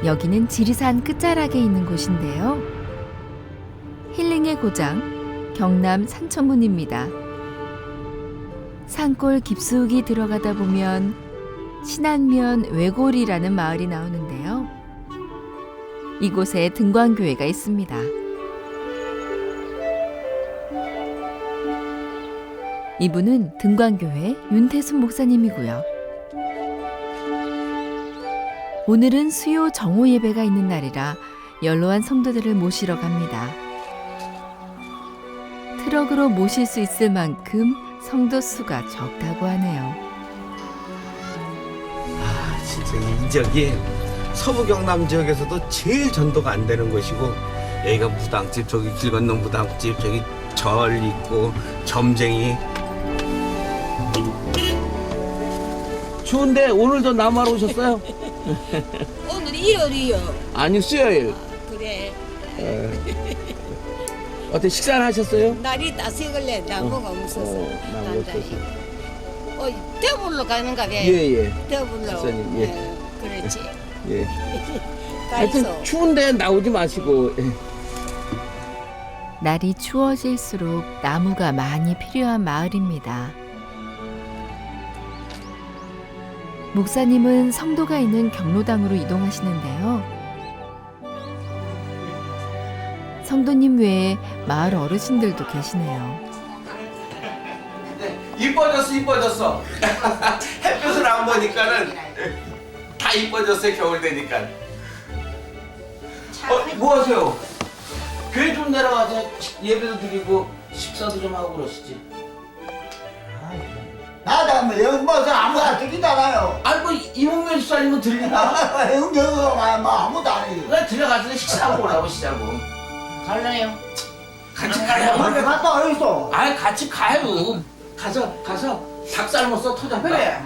여기는 지리산 끝자락에 있는 곳인데요. 힐링의 고장, 경남 산천군입니다. 산골 깊숙이 들어가다 보면 신안면 외골이라는 마을이 나오는데요. 이곳에 등광교회가 있습니다. 이분은 등광교회 윤태순 목사님이고요. 오늘은 수요 정오 예배가 있는 날이라 연로한 성도들을 모시러 갑니다. 트럭으로 모실 수 있을 만큼 성도 수가 적다고 하네요. 아, 진짜 이 지역이 서부 경남 지역에서도 제일 전도가 안 되는 곳이고, 여기가 무당집, 저기 길 건너 무당집, 저기 절 있고 점쟁이. 추운데 오늘도 남하러 오셨어요? 오늘 일요일이요. 아니, 수요일. 그래. 어때, 식사를 하셨어요? 날이 따스길래 나무가 없어서. 나무가 없어서. 더불로 가는가 봐. 예. 더불로. 목사님, 예. 그렇지. 예. 가있어. 하여튼 추운데 나오지 마시고. 날이 추워질수록 나무가 많이 필요한 마을입니다. 목사님은 성도가 있는 경로당으로 이동하시는데요. 성도님 외에 마을 어르신들도 계시네요. 이뻐졌어. 햇볕을 안 보니까는 다 이뻐졌어요, 겨울 되니까. 뭐 하세요? 교회 좀 내려가서 예배도 드리고 식사도 좀 하고 그러시지. 나도 뭐 여기 뭐서 아무나 드리잖아요. 아니, 뭐 이몽면 집사님은 들리나? 여기 뭐 아무도 안 해요. 왜 들어가서 식사하고 올라오시자고. 갈래요? 같이 어디 가요. 갔다 와 있어? 아이, 같이 가요. 가서 닭 삶았어, 토장. 그래.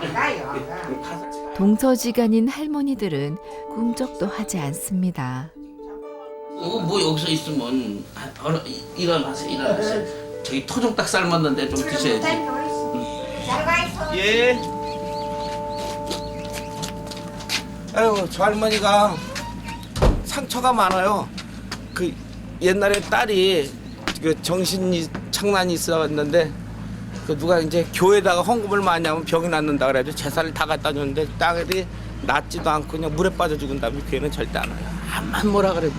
가서. 동서지간인 할머니들은 꿈쩍도 하지 않습니다. 뭐 여기서 있으면 일어나세요. 저기 토종닭 삶았는데 좀 드셔야지. 예. 아유, 저 할머니가 상처가 많아요. 그 옛날에 딸이 그 정신이 장난이 있었는데, 그 누가 이제 교회에다가 헌금을 많이 하면 병이 낫는다 그래가지고 제사를 다 갖다 줬는데 딸이 낫지도 않고 그냥 물에 빠져 죽은 다음에 교회는 절대 안 와요. 암만 뭐라 그래도.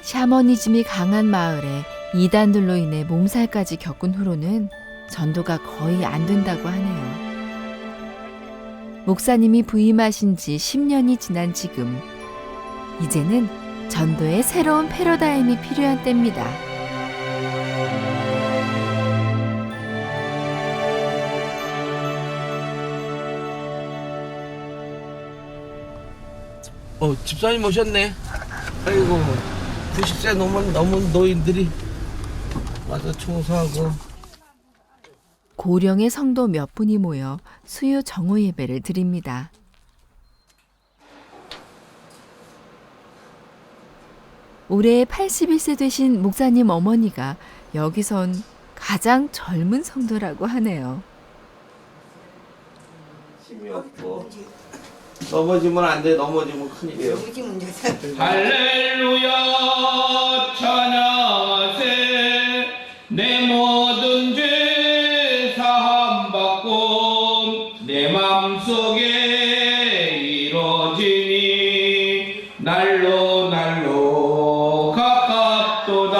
샤머니즘이 강한 마을에 이단들로 인해 몸살까지 겪은 후로는 전도가 거의 안 된다고 하네요. 목사님이 부임하신 지 10년이 지난 지금, 이제는 전도의 새로운 패러다임이 필요한 때입니다. 집사님 오셨네. 아이고, 90세 넘은 노인들이 와서 청소하고. 고령의 성도 몇 분이 모여 수요 정오 예배를 드립니다. 올해 81세 되신 목사님 어머니가 여기선 가장 젊은 성도라고 하네요. 힘이 없고 넘어지면 안 돼. 넘어지면 큰일이에요. 할렐루야 찬양하세 내 모든 죄 사함 받고 내 맘속에 이루어지니 날로 가깝도다.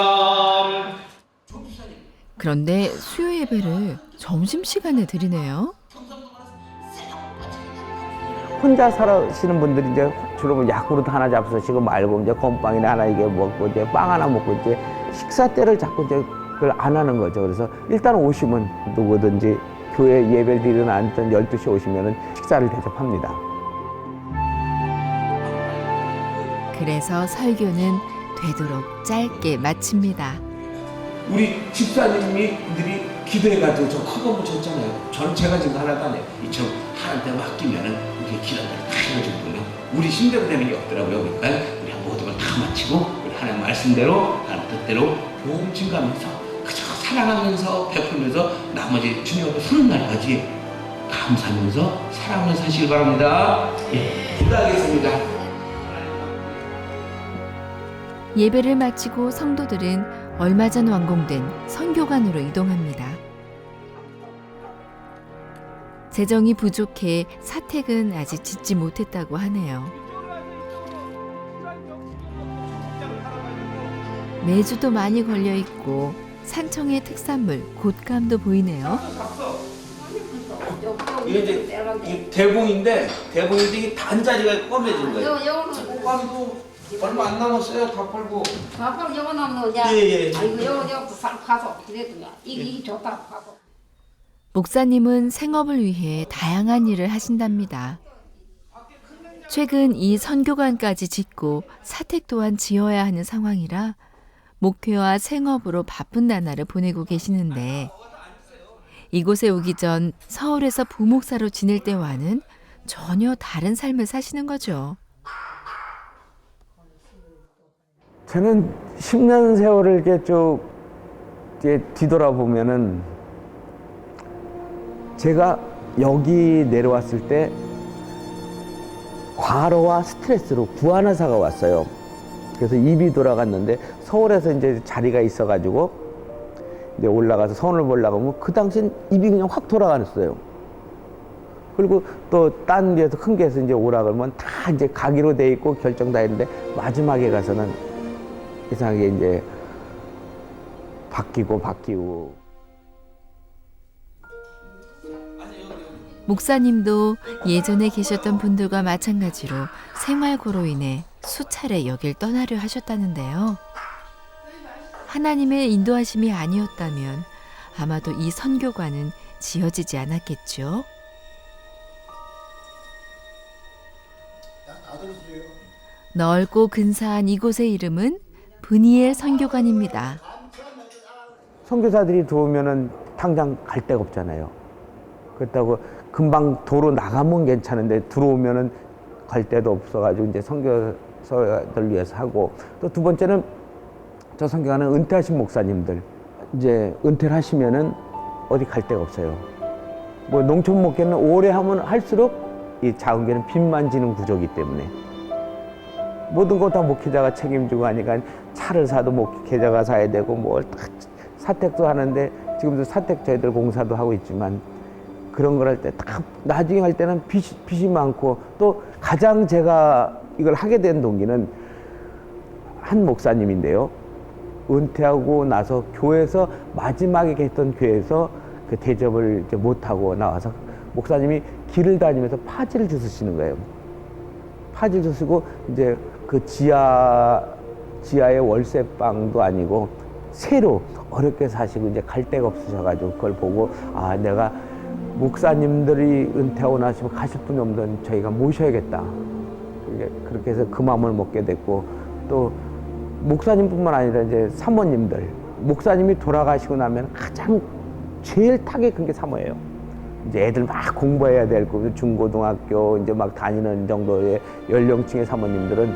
그런데 수요 예배를 점심시간에 드리네요. 혼자 사시는 분들이 이제 주로 야구르트 하나 잡수시고 말고 이제 건빵이나 하나 이게 먹고 이제 빵 하나 먹고 이제 식사 때를 자꾸 이제 그걸 안 하는 거죠. 그래서 일단 오시면 누구든지 교회 예배를 드리는 앉던 12시에 오시면은 식사를 대접합니다. 그래서 설교는 되도록 짧게 마칩니다. 우리 집사님들이 기도해가지고 저 큰 건물 졌잖아요. 전체가 지금 하나도 안 해요. 이처럼 하나한테 맡기면은 이게 기도를 다 해주거든요. 우리 힘대로 되는 게 없더라고요. 그러니까 우리 모든 걸 다 마치고 우리 하나님 말씀대로 하나님 뜻대로 복 증가하면서 그저 사랑하면서 베풀면서 나머지 주님 앞에 서는 날까지 감사하면서 사랑하면서 사시길 바랍니다. 예, 기도하겠습니다. 예배를 마치고 성도들은 얼마 전 완공된 선교관으로 이동합니다. 재정이 부족해 사택은 아직 짓지 못했다고 하네요. 메주도 많이 걸려 있고 산청의 특산물 곶감도 보이네요. 이게 이제 이 대봉인데 이게 단자리가 검해진 거예요. 곶감도 얼마 안 남았어요. 다 팔고. 밥을 요거 남는 거냐? 예. 아이고 요거 가서 그래도 이게 좋다 하고. 목사님은 생업을 위해 다양한 일을 하신답니다. 최근 이 선교관까지 짓고 사택 또한 지어야 하는 상황이라 목회와 생업으로 바쁜 나날을 보내고 계시는데 이곳에 오기 전 서울에서 부목사로 지낼 때와는 전혀 다른 삶을 사시는 거죠. 저는 10년 세월을 이렇게 쭉 뒤돌아보면은 제가 여기 내려왔을 때 과로와 스트레스로 구안화사가 왔어요. 그래서 입이 돌아갔는데 서울에서 이제 자리가 있어가지고 이제 올라가서 서울을 올라가면 그 당시엔 입이 그냥 확 돌아갔어요. 그리고 또 딴 데서 큰 데서 이제 오라 그러면 다 이제 가기로 돼 있고 결정 다 했는데 마지막에 가서는 이상하게 이제 바뀌고. 목사님도 예전에 계셨던 분들과 마찬가지로 생활고로 인해 수차례 여길 떠나려 하셨다는데요. 하나님의 인도하심이 아니었다면 아마도 이 선교관은 지어지지 않았겠죠. 넓고 근사한 이곳의 이름은 브니엘 선교관입니다. 선교사들이 들어오면은 당장 갈 데가 없잖아요. 그렇다고 금방 도로 나가면 괜찮은데 들어오면은 갈 데도 없어가지고 이제 선교사들 위해서 하고, 또 두 번째는 저 선교관은 은퇴하신 목사님들 이제 은퇴를 하시면은 어디 갈 데가 없어요. 뭐 농촌 목회는 오래 하면 할수록 이 작은 교회는 빚만 지는 구조이기 때문에 모든 거 다 목회자가 책임지고 하니까 차를 사도 목회자가 사야 되고 뭘 사택도 하는데 지금도 사택 저희들 공사도 하고 있지만 그런 걸 할 때 다 나중에 할 때는 빚이 많고, 또 가장 제가 이걸 하게 된 동기는 한 목사님인데요. 은퇴하고 나서 교회에서 마지막에 계셨던 교회에서 그 대접을 이제 못하고 나와서 목사님이 길을 다니면서 파지를 주시는 거예요. 파지를 주시고 이제 그 지하의 월세방도 아니고 새로 어렵게 사시고 이제 갈 데가 없으셔가지고 그걸 보고, 아, 내가 목사님들이 은퇴하고 나시면 가실 분이 없는 저희가 모셔야겠다. 그렇게 해서 그 마음을 먹게 됐고, 또 목사님뿐만 아니라 이제 사모님들, 목사님이 돌아가시고 나면 가장 제일 타격이 큰 게 사모예요. 이제 애들 막 공부해야 될 거고 중고등학교 이제 막 다니는 정도의 연령층의 사모님들은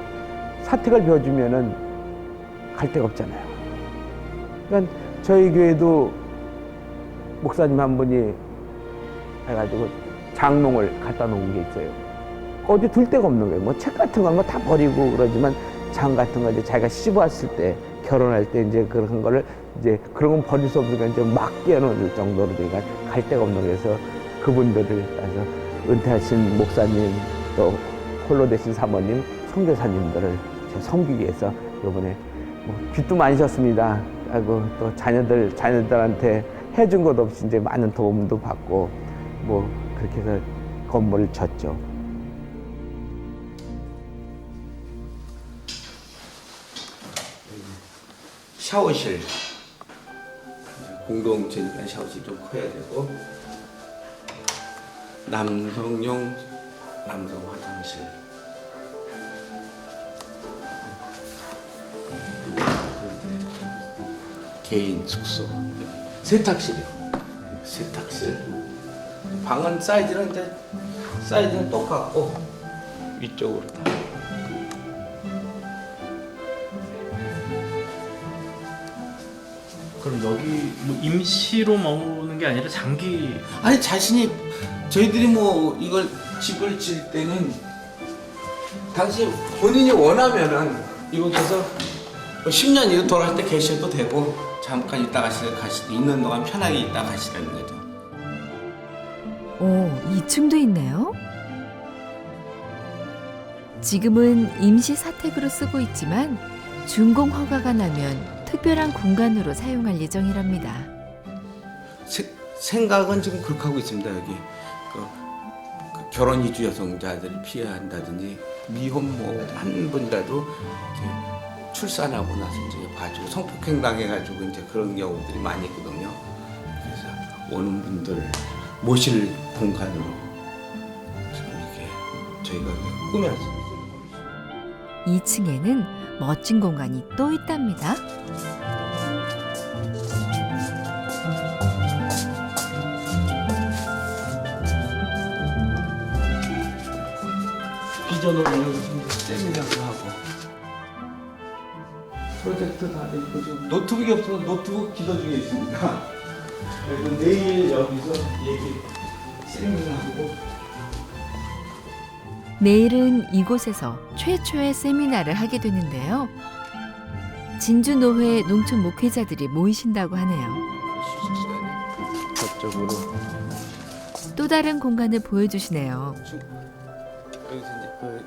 사택을 비워주면은 갈 데가 없잖아요. 그러니까 저희 교회도 목사님 한 분이 해가지고 장롱을 갖다 놓은 게 있어요. 어디 둘 데가 없는 거예요. 뭐 책 같은 건 뭐 다 버리고 그러지만 장 같은 거 이제 자기가 시집 왔을 때, 결혼할 때 이제 그런 거를 이제 그런 건 버릴 수 없으니까 이제 막 끼워놓을 정도로 되니까 갈 데가 없는 거예요. 그래서 그분들을 아주 은퇴하신 목사님, 또 홀로 되신 사모님, 선교사님들을 섬기기 위해서 이번에 뭐 빚도 많이 졌습니다. 하고 또 자녀들한테 해준 것 없이 이제 많은 도움도 받고 뭐 그렇게 해서 건물을 졌죠. 샤워실, 공동체니까 샤워실 좀 커야 되고, 남성용 남성 화장실, 개인 숙소, 세탁실이요. 세탁실. 방은 사이즈는 똑같고 위쪽으로 다. 그럼 여기 뭐 임시로 머무는 게 아니라 장기. 아니, 자신이 저희들이 뭐 이걸 집을 질 때는 당시 본인이 원하면은 이곳에서 10년 돌아갈 때 계셔도 되고 잠깐 있다 가시도 있는 동안 편하게 있다 가시라는 거죠. 오, 2층도 있네요. 지금은 임시 사택으로 쓰고 있지만 준공 허가가 나면 특별한 공간으로 사용할 예정이랍니다. 생각은 지금 그렇게 하고 있습니다. 여기 그 결혼 이주 여성자들이 피해한다든지 미혼모 한 분이라도 이렇게 출산하고 나서 이제 봐주고 성폭행 당해가지고 이제 그런 경우들이 많이 있거든요. 그래서 오는 분들 모실 공간으로 지금 이렇게 저희가 꾸며놨습니다. 2층에는 멋진 공간이 또 있답니다. 비전을 올려서 세미나도 하고 프로젝트 다 되고 지금 노트북이 없어서 노트북 기도 중에 있습니다. 그래서 내일 여기서 세미나하고 내일은 이곳에서 최초의 세미나를 하게 되는데요. 진주노회 농촌 목회자들이 모이신다고 하네요. 저쪽으로 또 다른 공간을 보여주시네요. 여기서 이제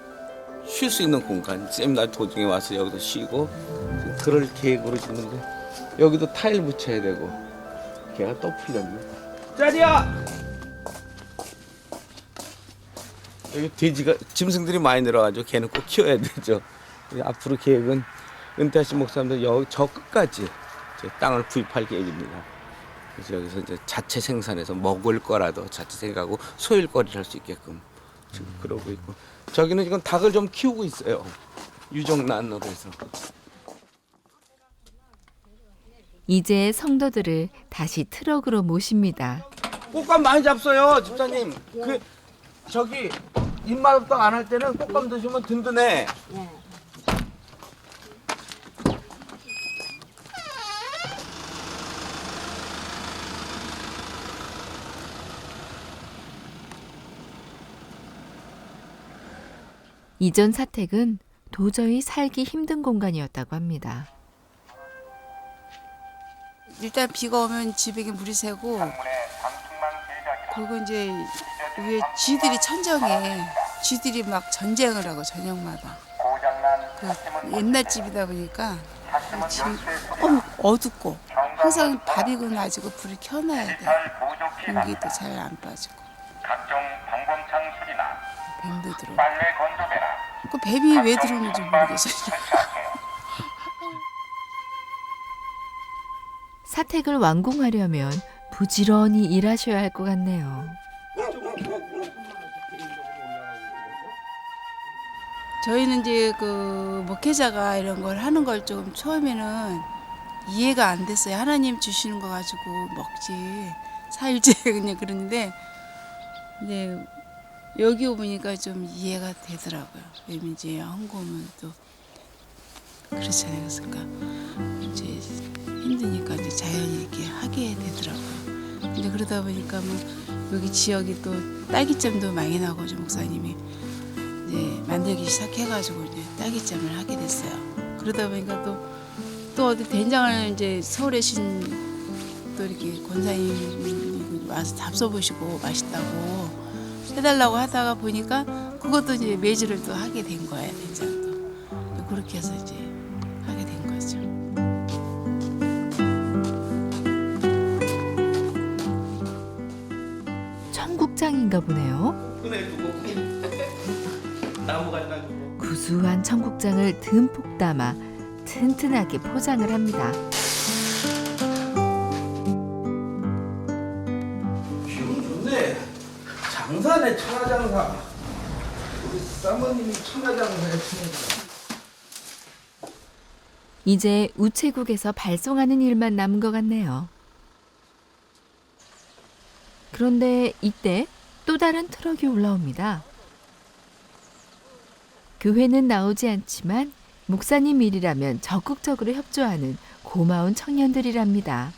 쉴 수 있는 공간 세미나 도중에 와서 여기서 쉬고 그럴 계획으로 짓는데 여기도 타일 붙여야 되고 걔가 또 풀렸네. 짜리야! 여기 돼지가 짐승들이 많이 늘어가지고 걔는 꼭 키워야 되죠. 앞으로 계획은 은퇴하신 목사님들 여기 저 끝까지 제 땅을 구입할 계획입니다. 그래서 여기서 이제 자체 생산해서 먹을 거라도 자체 생각하고 소일거리를 할 수 있게끔 지금 그러고 있고 저기는 지금 닭을 좀 키우고 있어요. 유정란으로 해서. 이제 성도들을 다시 트럭으로 모십니다. 꽃감 많이 잡어요, 집사님. 그 저기 입맛없다 안 할 때는 꽃감 드시면 든든해. 이전 사택은 도저히 살기 힘든 공간이었다고 합니다. 일단 비가 오면 집에 물이 새고 그리고 이제 위에 쥐들이 천정에 쥐들이 막 전쟁을 하고 저녁마다 그 옛날 집이다 보니까 집이 너무 어둡고 항상 밥이고 낮이고 불을 켜놔야 돼. 공기도 잘 안 빠지고 뱀도 들어오고 그 뱀이 왜 들어오는지 모르겠어요. 사택을 완공하려면 부지런히 일하셔야 할 것 같네요. 저희는 이제 그 목회자가 이런 걸 하는 걸 좀 처음에는 이해가 안 됐어요. 하나님 주시는 거 가지고 먹지 사일째 그냥 그러는데 이제 여기 오니까 좀 이해가 되더라고요. 왜냐면 이제 헌금은 또 그렇잖아요. 그러니까 이제 힘드니까 이제 자연히 이렇게 하게 되더라고요. 근데 그러다 보니까 뭐 여기 지역이 또 딸기잼도 많이 나고 좀 목사님이 이제 만들기 시작해가지고 이제 딸기잼을 하게 됐어요. 그러다 보니까 또 어디 된장을 이제 서울에 신 또 이렇게 권사님 와서 잡숴보시고 맛있다고 해달라고 하다가 보니까 그것도 이제 매주를 또 하게 된 거예요. 된장도 그렇게 해서 이제 하게 된 거죠. 청국장인가 보네요. 나무가 있다고. 구수한 청국장을 듬뿍 담아 튼튼하게 포장을 합니다. 기분 좋네. 장사네, 천하장사. 우리 사모님이 천하장사였습니다. 이제 우체국에서 발송하는 일만 남은 것 같네요. 그런데 이때 또 다른 트럭이 올라옵니다. 교회는 나오지 않지만 목사님 일이라면 적극적으로 협조하는 고마운 청년들이랍니다.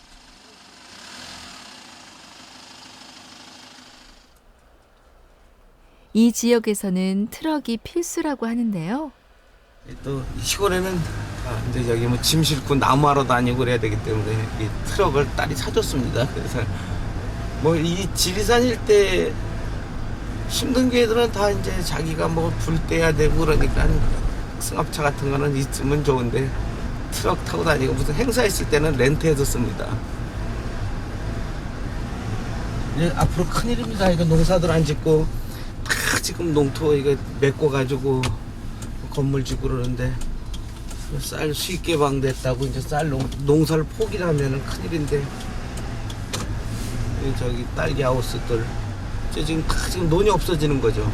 이 지역에서는 트럭이 필수라고 하는데요. 또 시골에는 이제 여기 뭐 짐 싣고 나무하러 다니고 그래야 되기 때문에 이 트럭을 딸이 사줬습니다. 그래서 뭐 이 지리산 일대 힘든 게들은 다 이제 자기가 뭐 불 떼야 되고 그러니까 승합차 같은 거는 있으면 좋은데 트럭 타고 다니고 무슨 행사 있을 때는 렌트해서 씁니다. 이제 앞으로 큰일입니다. 이거 농사들 안 짓고 다 지금 농토 이거 메꿔 가지고 건물 짓고 그러는데 쌀 수입 개방됐다고 이제 쌀 농사를 포기하면은 큰일인데 저기 딸기 하우스들 지금 논이 없어지는 거죠.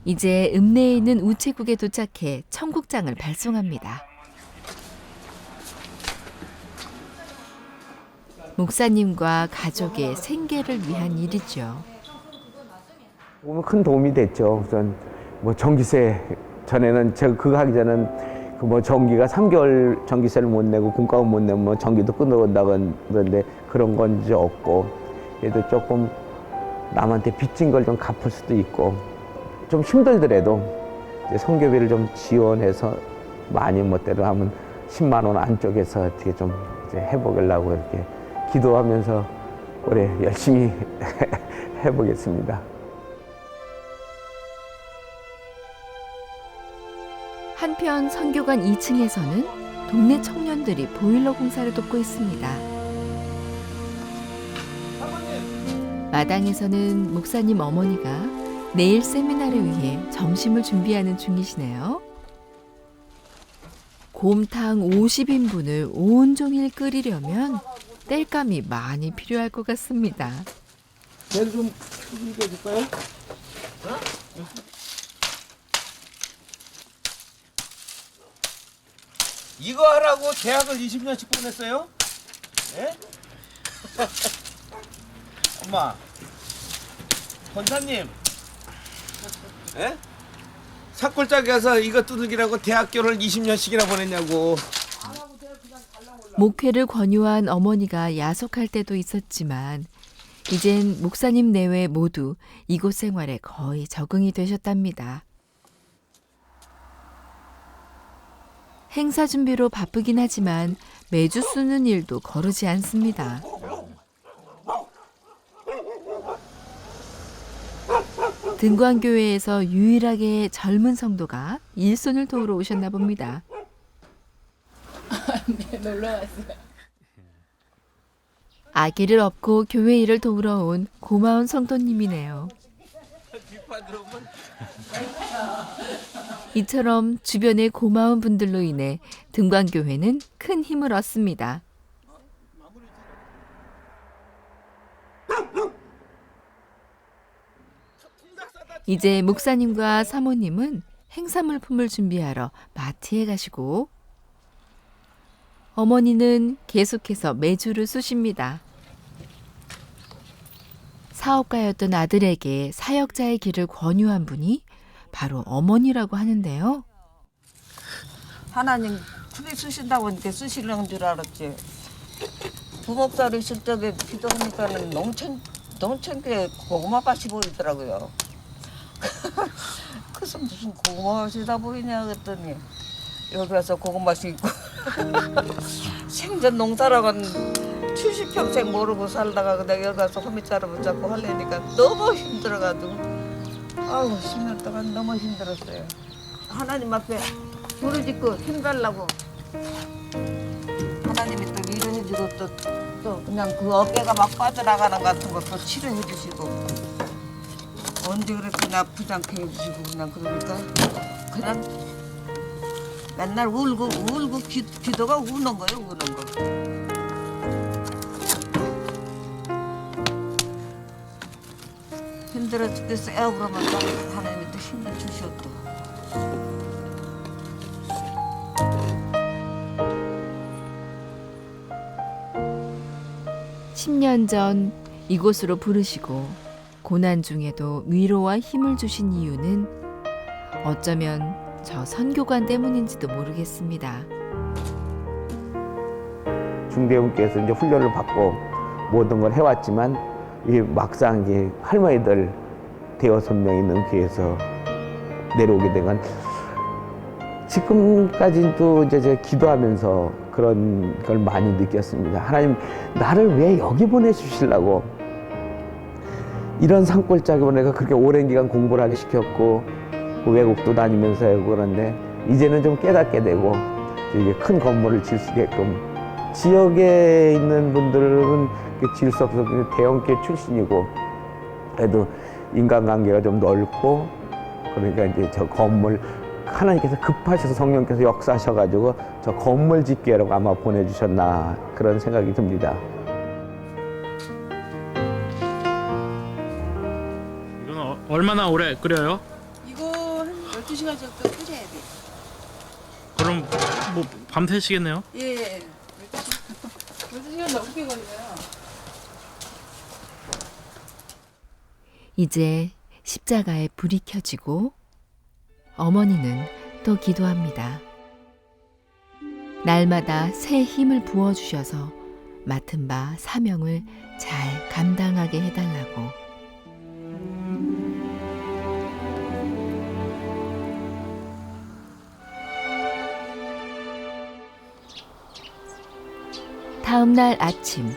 이제 읍내에 있는 우체국에 도착해 청국장을 발송합니다. 목사님과 가족의 생계를 위한 일이죠. 보면 큰 도움이 됐죠. 우선 뭐 전기세 전에는 제가 그거 하기 전에는 그 뭐 전기가 3개월 전기세를 못 내고 공과금 못 내면 뭐 전기도 끊어온다고 그러는데 그런 건 이제 없고 그래도 조금 남한테 빚진 걸 좀 갚을 수도 있고 좀 힘들더라도 이제 선교비를 좀 지원해서 많이 못대로 하면 10만 원 안쪽에서 어떻게 좀 이제 해보려고 이렇게 기도하면서 올해 열심히 해보겠습니다. 한편 선교관 2층에서는 동네 청년들이 보일러 공사를 돕고 있습니다. 마당에서는 목사님 어머니가 내일 세미나를 위해 점심을 준비하는 중이시네요. 곰탕 50인분을 온종일 끓이려면 땔감이 많이 필요할 것 같습니다. 내일 좀 이거 줄까요? 이거 하라고 대학을 20년씩 보냈어요? 예? 엄마, 권사님, 예? 산골짜기에서 이거 두들기라고 대학교를 20년씩이나 보냈냐고. 목회를 권유한 어머니가 야속할 때도 있었지만 이젠 목사님 내외 모두 이곳 생활에 거의 적응이 되셨답니다. 행사 준비로 바쁘긴 하지만 매주 쓰는 일도 거르지 않습니다. 등광교회에서 유일하게 젊은 성도가 일손을 도우러 오셨나 봅니다. 네, 놀러 왔어요. 아기를 업고 교회 일을 도우러 온 고마운 성도님이네요. 이처럼 주변의 고마운 분들로 인해 등광교회는 큰 힘을 얻습니다. 이제 목사님과 사모님은 행사 물품을 준비하러 마트에 가시고 어머니는 계속해서 매주를 쑤십니다. 사업가였던 아들에게 사역자의 길을 권유한 분이 바로 어머니라고 하는데요. 하나님 크게 쓰신다고 하니까 쓰시려는 줄 알았지. 부목살이 있을 적에 기도하니까는 농천게 고구마밭이 보이더라고요. 그래서 무슨 고구마밭이다 보이냐 그랬더니 여기 와서 고구마밭이 있고 생전 농사라고는 70평생 모르고 살다가 그냥 여기 와서 호미자루 붙잡고 하려니까 너무 힘들어가지고 아우 10년 동안 너무 힘들었어요. 하나님 앞에 부르짖고 힘달라고 하나님이 또 위로해주고 또 그냥 그 어깨가 막 빠져나가는 것 같은 것도 치료해주시고 언제 그랬더니 아프지 않게 해주시고 그냥 그러니까 그냥 맨날 울고 기도가 우는 거예요, 우는 거. 힘들어 죽겠어요. 그러면 또 하나님이 또 힘을 주셔 또. (10년) 전 이곳으로 부르시고 고난 중에도 위로와 힘을 주신 이유는 어쩌면 저 선교관 때문인지도 모르겠습니다. 중대원께서 이제 훈련을 받고 모든 걸 해왔지만 이 막상 이제 할머니들 5-6명 있는 교회에서 내려오게 된 건 지금까지도 이제 제가 기도하면서 그런 걸 많이 느꼈습니다. 하나님, 나를 왜 여기 보내주시려고 이런 산골짜기 보내가 그렇게 오랜 기간 공부를 하게 시켰고 외국도 다니면서 하고 그런데 이제는 좀 깨닫게 되고 이게 큰 건물을 질 수 있게끔 지역에 있는 분들은 질 수 없어서 대형교회 출신이고 그래도 인간관계가 좀 넓고 그러니까 이제 저 건물 하나님께서 급하셔서 성령께서 역사하셔가지고 저 건물 짓기라고 아마 보내주셨나 그런 생각이 듭니다. 이건 얼마나 오래 끓여요? 이거 한 12시간 정도 끓여야 돼. 그럼 뭐 밤새시겠네요? 예. 12시간 넘게 걸려요. 이제 십자가에 불이 켜지고 어머니는 또 기도합니다. 날마다 새 힘을 부어주셔서 맡은 바 사명을 잘 감당하게 해달라고. 다음 날 아침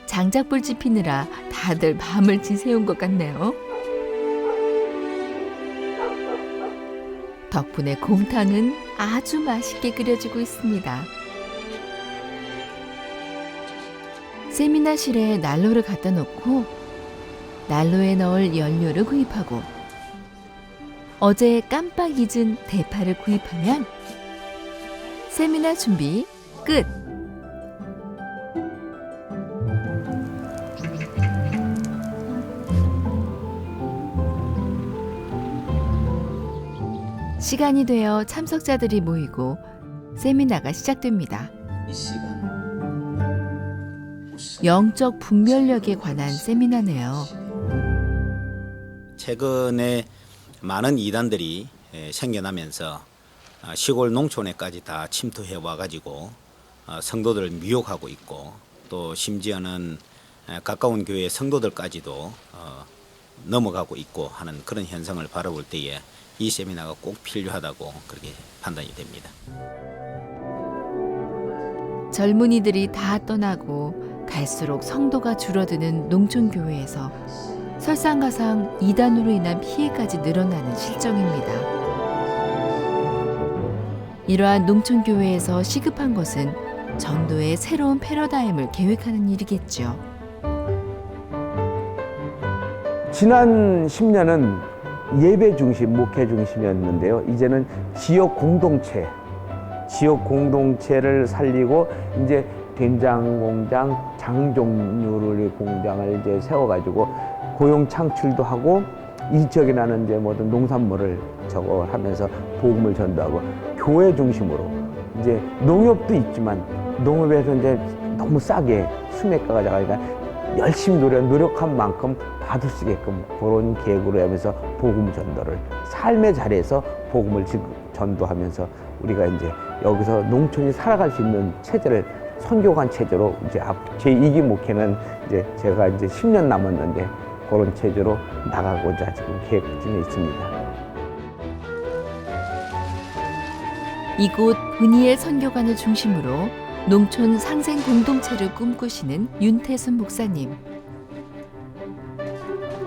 장작불 지피느라 다들 밤을 지새운 것 같네요. 덕분에 곰탕은 아주 맛있게 끓여지고 있습니다. 세미나실에 난로를 갖다 놓고 난로에 넣을 연료를 구입하고 어제 깜빡 잊은 대파를 구입하면 세미나 준비 끝! 시간이 되어 참석자들이 모이고 세미나가 시작됩니다. 이 시간 영적 분별력에 관한 세미나네요. 최근에 많은 이단들이 생겨나면서 시골 농촌에까지 다 침투해 와가지고 성도들을 미혹하고 있고 또 심지어는 가까운 교회 성도들까지도 넘어가고 있고 하는 그런 현상을 바라볼 때에 이 세미나가 꼭 필요하다고 그렇게 판단이 됩니다. 젊은이들이 다 떠나고 갈수록 성도가 줄어드는 농촌교회에서 설상가상 이단으로 인한 피해까지 늘어나는 실정입니다. 이러한 농촌교회에서 시급한 것은 전도의 새로운 패러다임을 계획하는 일이겠죠. 지난 10년은 예배 중심, 목회 중심이었는데요. 이제는 지역 공동체를 살리고 이제 된장 공장, 장 종류의 공장을 이제 세워가지고 고용 창출도 하고 이 지역에 나는 이제 모든 농산물을 저거 하면서 복음을 전도하고 교회 중심으로 이제 농협도 있지만 농업에서 이제 너무 싸게 수매가가 작으니까 열심히 노력한 만큼 받을 수 있게끔 그런 계획으로 하면서 복음 전도를 삶의 자리에서 복음을 전도하면서 우리가 이제 여기서 농촌이 살아갈 수 있는 체제를 선교관 체제로 이제 제 2기 목회는 이제 제가 이제 10년 남았는데 그런 체제로 나가고자 지금 계획 중에 있습니다. 이곳 브니엘 선교관을 중심으로 농촌 상생 공동체를 꿈꾸시는 윤태순 목사님.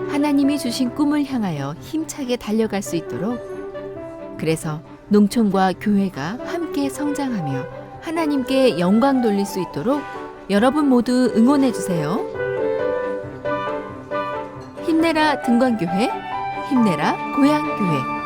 하나님이 주신 꿈을 향하여 힘차게 달려갈 수 있도록 그래서 농촌과 교회가 함께 성장하며 하나님께 영광 돌릴 수 있도록 여러분 모두 응원해 주세요. 힘내라 등광교회, 힘내라 고향교회.